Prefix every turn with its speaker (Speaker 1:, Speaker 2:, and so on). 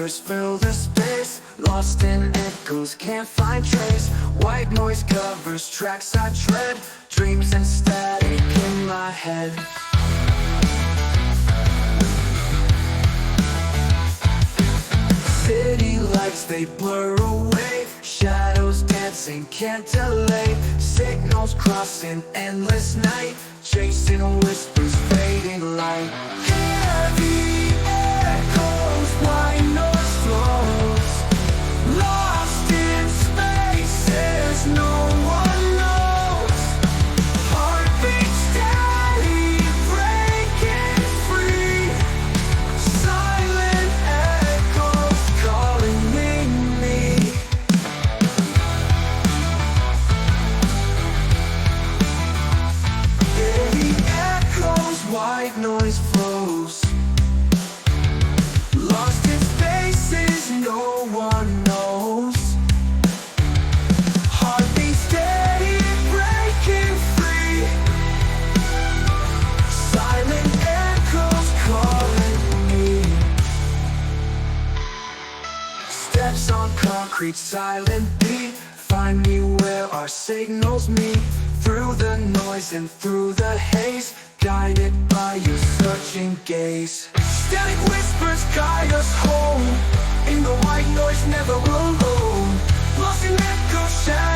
Speaker 1: whispers fill the space, lost in echoes, can't find trace. White noise covers tracks I tread, dreams and static in my head. City lights, they blur away, shadows dancing, can't delay. Signals crossing endless night, chasing whispers, fading light. Heavy echoes, white noise flows, lost in spaces no one knows. Heartbeats steady, breaking free, silent echoes calling me. Heavy echoes, white noise flows, lost in spaces no one knows. Heartbeat steady, breaking free, silent echoes calling me. Steps on concrete, silent beat, find me where our signals meet. Through the noise and through the haze, guided by your searching gaze. Static whispers guide us home, in the white noise never alone. Lost in echo shadows.